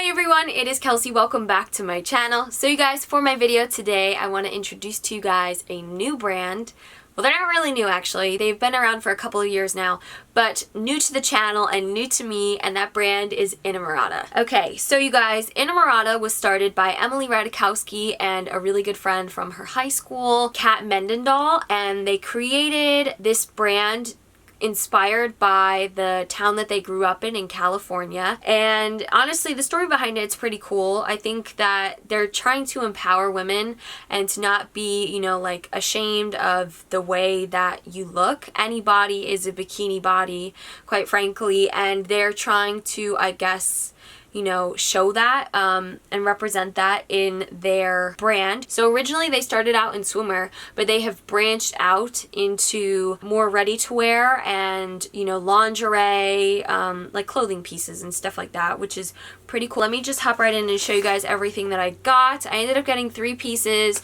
Hi everyone, it is Kelsey. Welcome back to my channel. So you guys, for my video today, I want to introduce to you guys a new brand. Well, they're not really new actually. They've been around for a couple of years now, but new to the channel and new to me, and that brand is Inamorata. Okay, so you guys, Inamorata was started by Emily Ratajkowski and a really good friend from her high school, Kat Mendenhall, and they created this brand inspired by the town that they grew up in California. And honestly, the story behind it's pretty cool. I think that they're trying to empower women and to not be, you know, like ashamed of the way that you look. Any body is a bikini body, quite frankly, and they're trying to, I guess, you know, show that and represent that in their brand. So originally they started out in swimwear, but they have branched out into more ready-to-wear and, you know, lingerie, like clothing pieces and stuff like that, which is pretty cool. Let me just hop right in and show you guys everything that I got. I ended up getting 3 pieces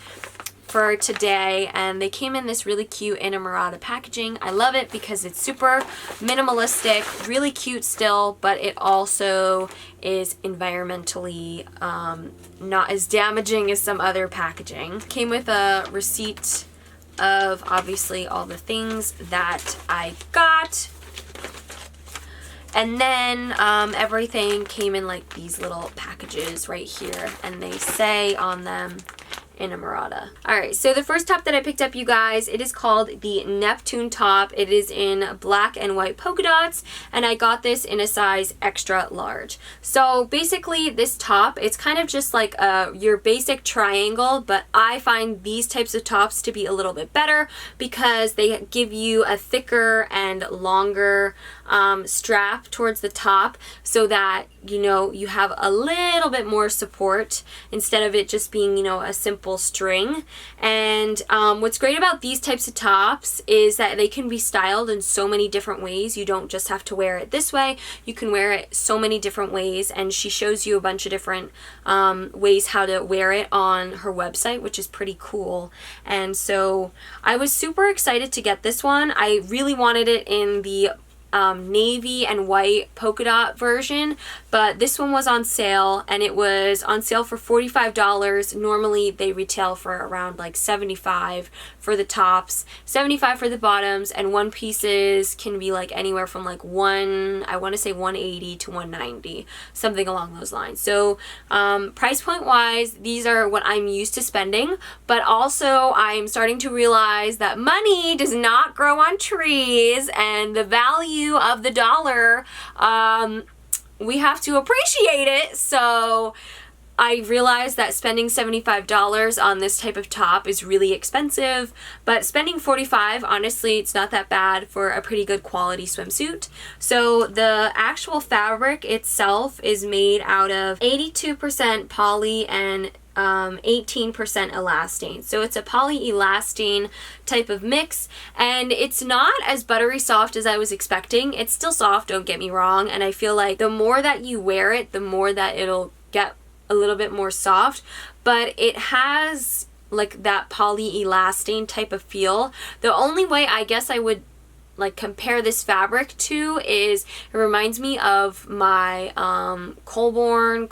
for today, and they came in this really cute Inamorata packaging. I love it because it's super minimalistic, really cute still, but it also is environmentally not as damaging as some other packaging. Came with a receipt of obviously all the things that I got. And then everything came in like these little packages right here, and they say on them Inamorata. Alright, so the first top that I picked up, you guys, it is called the Neptune top. It is in black and white polka dots, and I got this in a size extra large. So basically this top, it's kind of just like your basic triangle, but I find these types of tops to be a little bit better because they give you a thicker and longer strap towards the top so that, you know, you have a little bit more support instead of it just being, you know, a simple string. And what's great about these types of tops is that they can be styled in so many different ways. You don't just have to wear it this way, you can wear it so many different ways, and she shows you a bunch of different ways how to wear it on her website, which is pretty cool. And so I was super excited to get this one. I really wanted it in the navy and white polka dot version, but this one was on sale, and it was on sale for $45. Normally they retail for around like $75 for the tops, $75 for the bottoms, and one pieces can be like anywhere from like I want to say $180 to $190, something along those lines. So price point wise, these are what I'm used to spending, but also I'm starting to realize that money does not grow on trees, and the value of the dollar, we have to appreciate it. So I realized that spending $75 on this type of top is really expensive, but spending $45, honestly, it's not that bad for a pretty good quality swimsuit. So the actual fabric itself is made out of 82% poly and 18% elastane. So it's a polyelastane type of mix, and it's not as buttery soft as I was expecting. It's still soft, don't get me wrong, and I feel like the more that you wear it, the more that it'll get a little bit more soft, but it has like that polyelastane type of feel. The only way I guess I would like compare this fabric to is it reminds me of my Colorborn,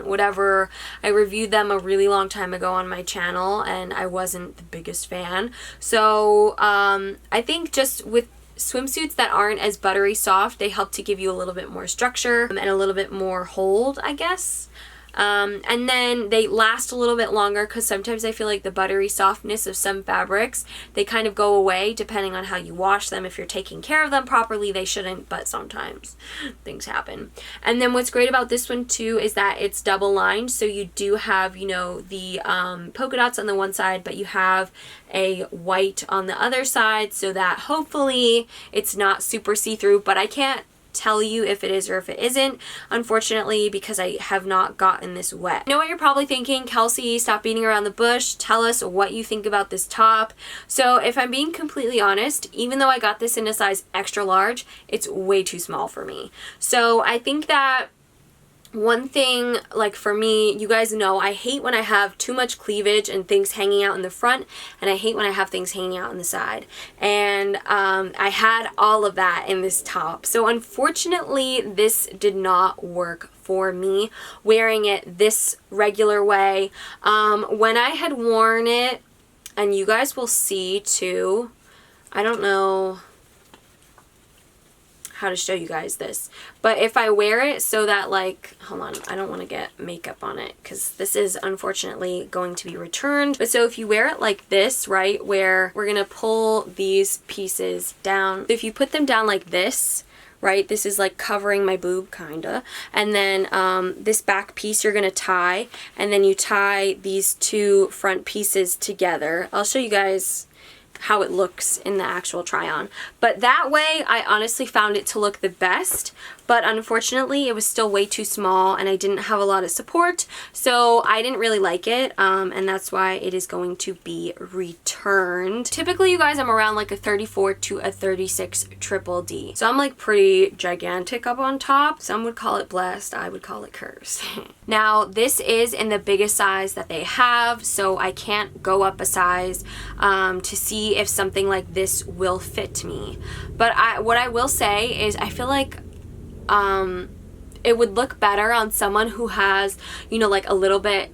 whatever. I reviewed them a really long time ago on my channel, and I wasn't the biggest fan. So I think just with swimsuits that aren't as buttery soft, they help to give you a little bit more structure and a little bit more hold, I guess. And then they last a little bit longer because sometimes I feel like the buttery softness of some fabrics, they kind of go away depending on how you wash them. If you're taking care of them properly, they shouldn't, but sometimes things happen. And then what's great about this one too is that it's double lined, so you do have, you know, the polka dots on the one side, but you have a white on the other side so that hopefully it's not super see-through, but I can't tell you if it is or if it isn't, unfortunately, because I have not gotten this wet. I know what you're probably thinking, Kelsey, stop beating around the bush, tell us what you think about this top. So if I'm being completely honest, even though I got this in a size extra large, it's way too small for me. So I think that one thing, like for me, you guys know I hate when I have too much cleavage and things hanging out in the front, and I hate when I have things hanging out on the side. And I had all of that in this top. So unfortunately, this did not work for me, wearing it this regular way. When I had worn it, and you guys will see too, I don't know how to show you guys this, but if I wear it so that, like, hold on, I don't want to get makeup on it because this is unfortunately going to be returned. But so if you wear it like this, right, where we're gonna pull these pieces down, if you put them down like this, right, this is like covering my boob kinda, and then this back piece you're gonna tie, and then you tie these two front pieces together. I'll show you guys how it looks in the actual try on. But that way, I honestly found it to look the best, but unfortunately it was still way too small and I didn't have a lot of support, so I didn't really like it, and that's why it is going to be returned. Typically, you guys, I'm around like a 34 to a 36 triple D. So I'm like pretty gigantic up on top. Some would call it blessed, I would call it cursed. Now, this is in the biggest size that they have, so I can't go up a size to see if something like this will fit me. But what I will say is I feel like it would look better on someone who has, you know, like a little bit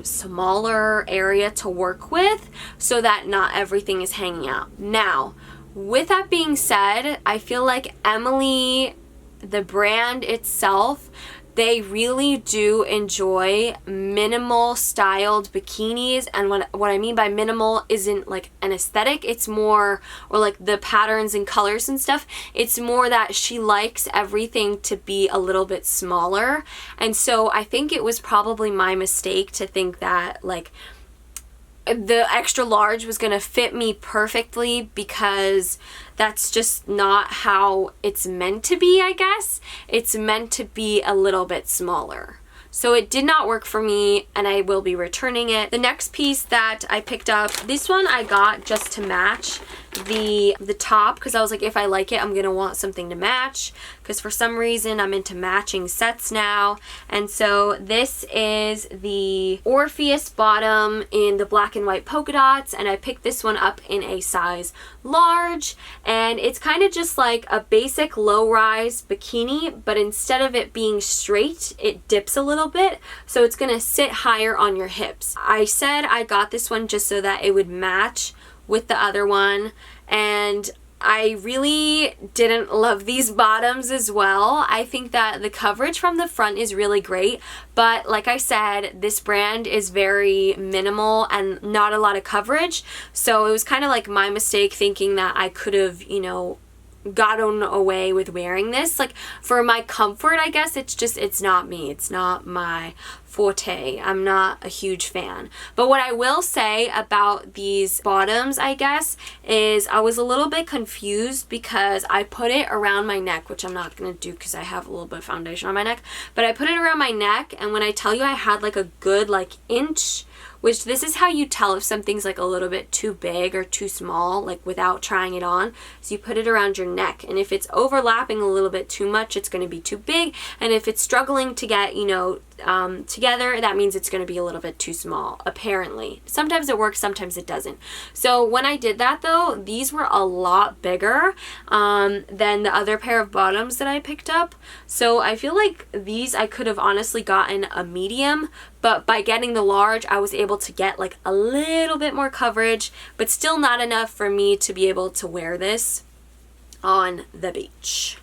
smaller area to work with, so that not everything is hanging out. Now, with that being said, I feel like Emily, the brand itself, they really do enjoy minimal styled bikinis, and what I mean by minimal isn't like an aesthetic, it's more, or like the patterns and colors and stuff, it's more that she likes everything to be a little bit smaller. And so I think it was probably my mistake to think that like the extra large was gonna fit me perfectly, because that's just not how it's meant to be, I guess. It's meant to be a little bit smaller. So it did not work for me, and I will be returning it. The next piece that I picked up, this one I got just to match the top, because I was like, if I like it, I'm gonna want something to match, because for some reason I'm into matching sets now. And so this is the Orpheus Bottom in the black and white polka dots, and I picked this one up in a size large, and it's kind of just like a basic low-rise bikini, but instead of it being straight, it dips a little bit, so it's gonna sit higher on your hips. I said I got this one just so that it would match with the other one, and I really didn't love these bottoms as well. I think that the coverage from the front is really great, but like I said, this brand is very minimal and not a lot of coverage, so it was kind of like my mistake thinking that I could have, you know, gotten away with wearing this. Like, for my comfort, I guess, it's not me. It's not my forte. I'm not a huge fan. But what I will say about these bottoms, I guess, is I was a little bit confused because I put it around my neck, which I'm not going to do because I have a little bit of foundation on my neck, but I put it around my neck, and when I tell you I had like a good like inch, which this is how you tell if something's like a little bit too big or too small, like without trying it on. So you put it around your neck, and if it's overlapping a little bit too much, it's going to be too big, and if it's struggling to get, you know, together, that means it's going to be a little bit too small, apparently. Sometimes it works, sometimes it doesn't. So when I did that though, these were a lot bigger than the other pair of bottoms that I picked up. So I feel like these I could have honestly gotten a medium, but by getting the large, I was able to get like a little bit more coverage, but still not enough for me to be able to wear this on the beach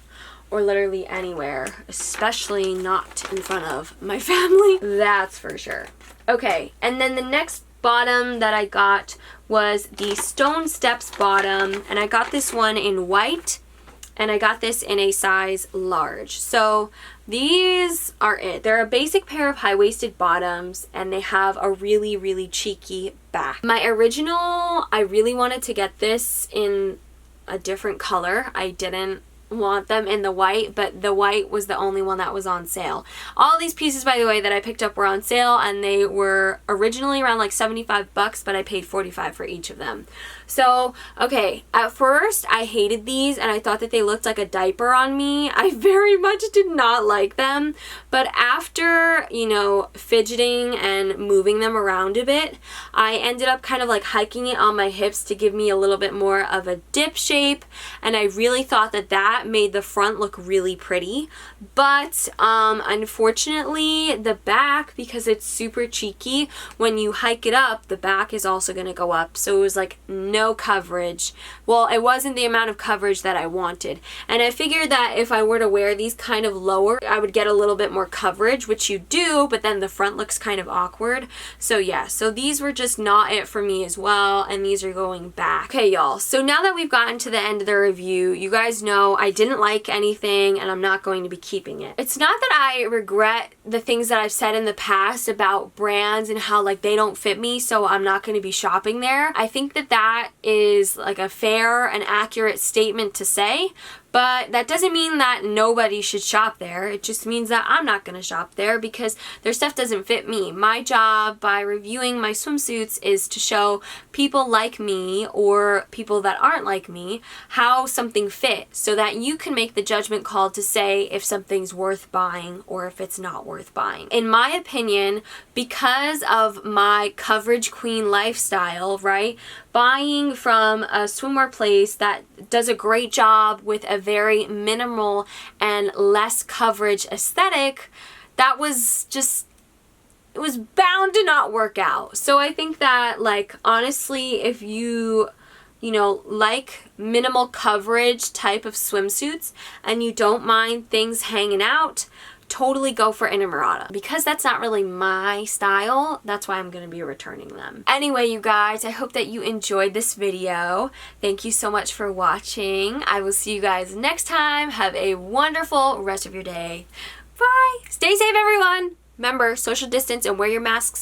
or literally anywhere, especially not in front of my family. That's for sure. Okay, and then the next bottom that I got was the Stone Steps bottom, and I got this one in white, and I got this in a size large. So these are it. They're a basic pair of high-waisted bottoms, and they have a really, really cheeky back. My original, I really wanted to get this in a different color. I didn't want them in the white, but the white was the only one that was on sale. All these pieces, by the way, that I picked up were on sale, and they were originally around like 75 bucks, but I paid 45 for each of them. So, okay, at first I hated these and I thought that they looked like a diaper on me. I very much did not like them, but after, you know, fidgeting and moving them around a bit, I ended up kind of like hiking it on my hips to give me a little bit more of a dip shape, and I really thought that that made the front look really pretty. But unfortunately, the back, because it's super cheeky, when you hike it up, the back is also going to go up. So it was like no coverage. Well, it wasn't the amount of coverage that I wanted. And I figured that if I were to wear these kind of lower, I would get a little bit more coverage, which you do, but then the front looks kind of awkward. So yeah, so these were just not it for me as well, and these are going back. Okay, y'all, so now that we've gotten to the end of the review, you guys know I didn't like anything and I'm not going to be keeping it. It's not that I regret the things that I've said in the past about brands and how like they don't fit me, so I'm not going to be shopping there. I think that that is like a fair and accurate statement to say, but that doesn't mean that nobody should shop there. It just means that I'm not going to shop there because their stuff doesn't fit me. My job by reviewing my swimsuits is to show people like me or people that aren't like me how something fits so that you can make the judgment call to say if something's worth buying or if it's not worth buying. In my opinion, because of my coverage queen lifestyle, right? Buying from a swimwear place that does a great job with a very minimal and less coverage aesthetic, that was just, it was bound to not work out. So I think that, like, honestly, if you know, like minimal coverage type of swimsuits and you don't mind things hanging out, totally go for Inamorata. Because that's not really my style, that's why I'm going to be returning them. Anyway, you guys, I hope that you enjoyed this video. Thank you so much for watching. I will see you guys next time. Have a wonderful rest of your day. Bye! Stay safe, everyone! Remember, social distance and wear your masks.